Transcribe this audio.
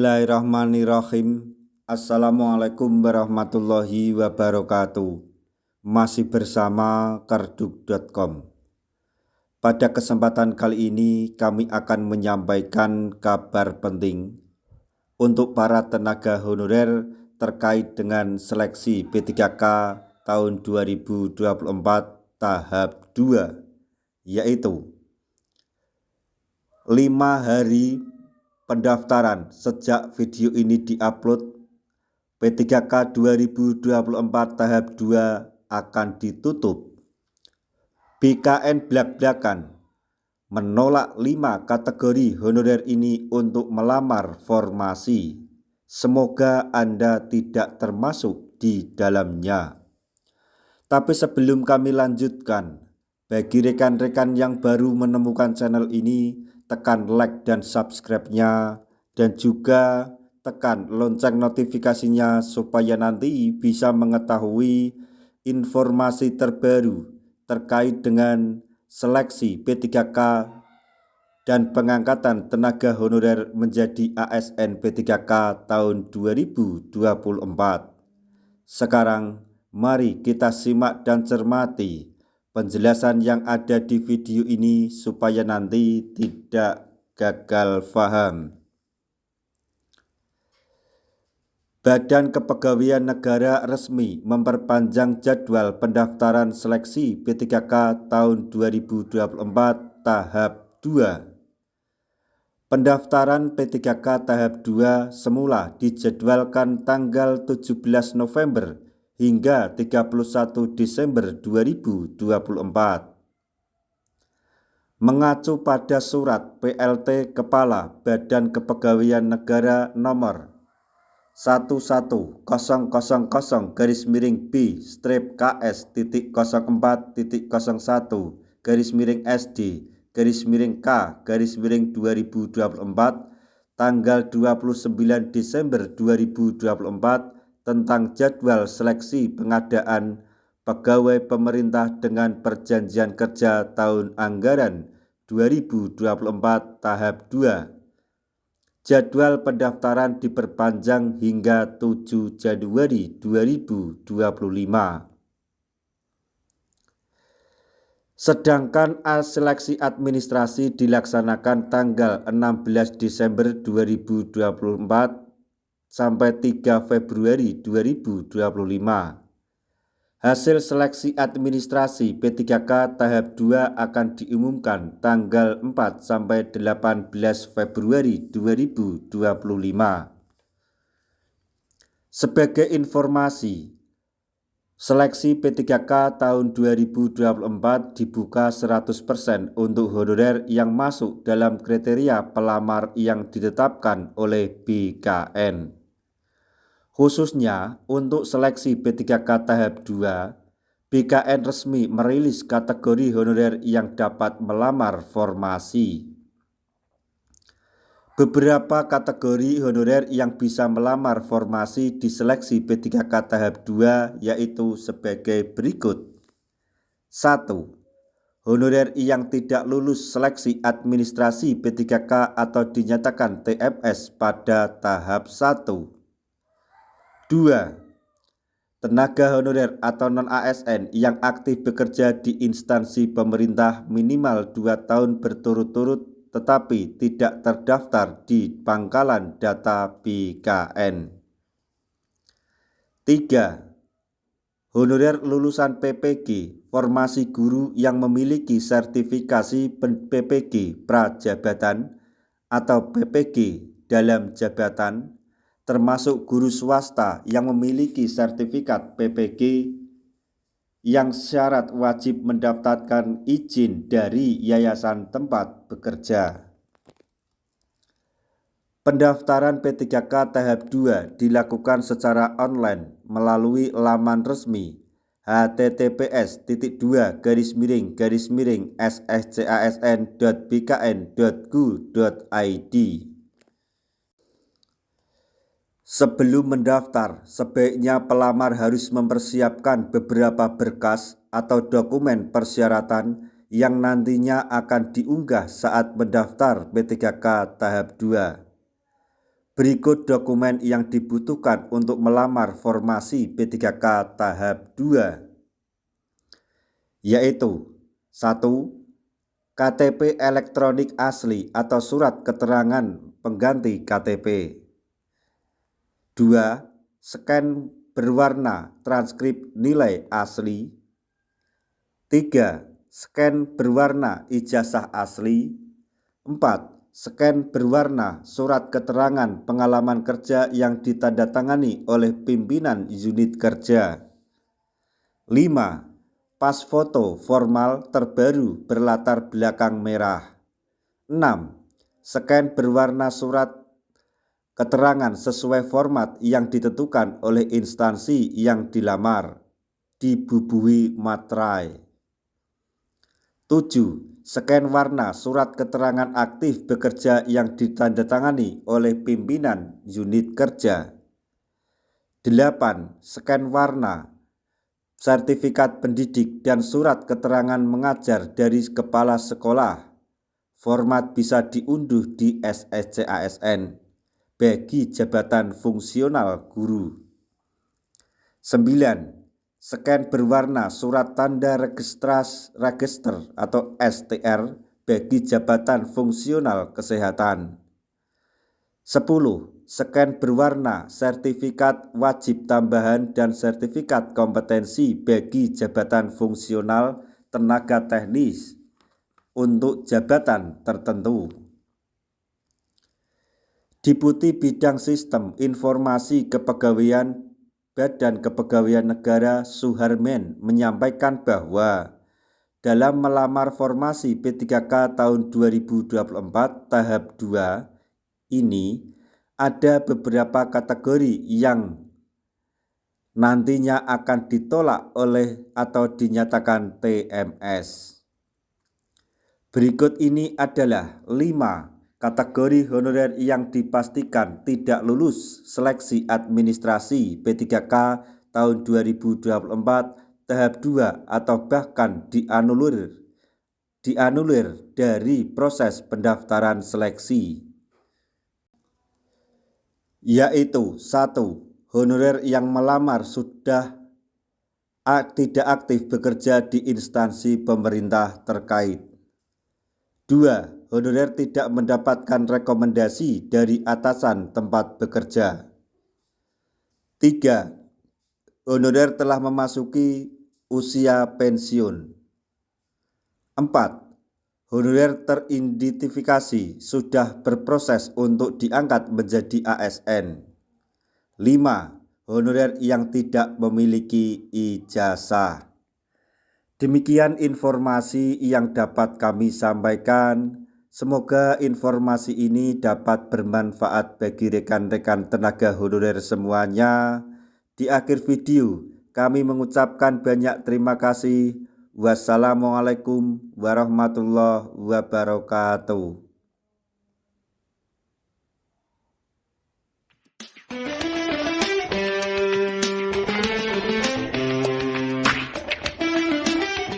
Bismillahirrahmanirrahim. Assalamualaikum warahmatullahi wabarakatuh. Masih bersama karduk.com. Pada kesempatan kali ini kami akan menyampaikan kabar penting untuk para tenaga honorer terkait dengan seleksi P3K tahun 2024 tahap 2, yaitu 5 hari pendaftaran sejak video ini diupload. P3K 2024 tahap 2 akan ditutup. BKN blak-blakan menolak 5 kategori honorer ini untuk melamar formasi. Semoga Anda tidak termasuk di dalamnya. Tapi sebelum kami lanjutkan, bagi rekan-rekan yang baru menemukan channel ini, tekan like dan subscribe-nya, dan juga tekan lonceng notifikasinya supaya nanti bisa mengetahui informasi terbaru terkait dengan seleksi P3K dan pengangkatan tenaga honorer menjadi ASN P3K tahun 2024. Sekarang mari kita simak dan cermati penjelasan yang ada di video ini supaya nanti tidak gagal paham. Badan Kepegawaian Negara resmi memperpanjang jadwal pendaftaran seleksi P3K tahun 2024 tahap 2. Pendaftaran P3K tahap 2 semula dijadwalkan tanggal 17 November hingga 31 Desember 2024. Mengacu pada surat PLT Kepala Badan Kepegawaian Negara nomor 11-00-B/KS.01-SD/K/2024 tanggal 29 Desember 2024 tentang jadwal seleksi pengadaan pegawai pemerintah dengan perjanjian kerja tahun anggaran 2024 tahap 2. Jadwal pendaftaran diperpanjang hingga 7 Januari 2025. Sedangkan seleksi administrasi dilaksanakan tanggal 16 Desember 2024 sampai 3 Februari 2025. Hasil seleksi administrasi P3K tahap 2 akan diumumkan tanggal 4 sampai 18 Februari 2025. Sebagai informasi, seleksi P3K tahun 2024 dibuka 100% untuk honorer yang masuk dalam kriteria pelamar yang ditetapkan oleh BKN. Khususnya untuk seleksi P3K tahap 2, BKN resmi merilis kategori honorer yang dapat melamar formasi. Beberapa kategori honorer yang bisa melamar formasi di seleksi P3K tahap 2 yaitu sebagai berikut. 1. Honorer yang tidak lulus seleksi administrasi P3K atau dinyatakan TMS pada tahap 1. 2. Tenaga honorer atau non-ASN yang aktif bekerja di instansi pemerintah minimal 2 tahun berturut-turut tetapi tidak terdaftar di pangkalan data BKN. 3. Honorer lulusan PPG, formasi guru yang memiliki sertifikasi PPG prajabatan atau PPG dalam jabatan, termasuk guru swasta yang memiliki sertifikat PPG yang syarat wajib mendaftarkan izin dari yayasan tempat bekerja. Pendaftaran P3K tahap 2 dilakukan secara online melalui laman resmi https://sscasn.bkn.go.id. Sebelum mendaftar, sebaiknya pelamar harus mempersiapkan beberapa berkas atau dokumen persyaratan yang nantinya akan diunggah saat mendaftar P3K tahap 2. Berikut dokumen yang dibutuhkan untuk melamar formasi P3K tahap 2, yaitu 1. KTP elektronik asli atau surat keterangan pengganti KTP. 2. Scan berwarna transkrip nilai asli. 3. Scan berwarna ijazah asli. 4. Scan berwarna surat keterangan pengalaman kerja yang ditandatangani oleh pimpinan unit kerja. 5. Pas foto formal terbaru berlatar belakang merah. 6. Scan berwarna surat keterangan sesuai format yang ditentukan oleh instansi yang dilamar, dibubuhi materai. 7. Scan warna surat keterangan aktif bekerja yang ditandatangani oleh pimpinan unit kerja. 8. Scan warna sertifikat pendidik dan surat keterangan mengajar dari kepala sekolah. Format bisa diunduh di SSCASN bagi jabatan fungsional guru. 9. Scan berwarna surat tanda register atau STR bagi jabatan fungsional kesehatan. 10. Scan berwarna sertifikat wajib tambahan dan sertifikat kompetensi bagi jabatan fungsional tenaga teknis untuk jabatan tertentu. Deputi Bidang Sistem Informasi Kepegawaian Badan Kepegawaian Negara Suharmen menyampaikan bahwa dalam melamar formasi P3K tahun 2024 tahap 2 ini ada beberapa kategori yang nantinya akan ditolak oleh atau dinyatakan TMS. Berikut ini adalah 5 kategori honorer yang dipastikan tidak lulus seleksi administrasi P3K tahun 2024 tahap 2 atau bahkan dianulir dari proses pendaftaran seleksi, yaitu 1. Honorer yang melamar sudah tidak aktif bekerja di instansi pemerintah terkait. 2. Honorer tidak mendapatkan rekomendasi dari atasan tempat bekerja. 3. Honorer telah memasuki usia pensiun. 4. Honorer teridentifikasi sudah berproses untuk diangkat menjadi ASN. 5. Honorer yang tidak memiliki ijazah. Demikian informasi yang dapat kami sampaikan. Semoga informasi ini dapat bermanfaat bagi rekan-rekan tenaga honorer semuanya. Di akhir video, kami mengucapkan banyak terima kasih. Wassalamualaikum warahmatullahi wabarakatuh.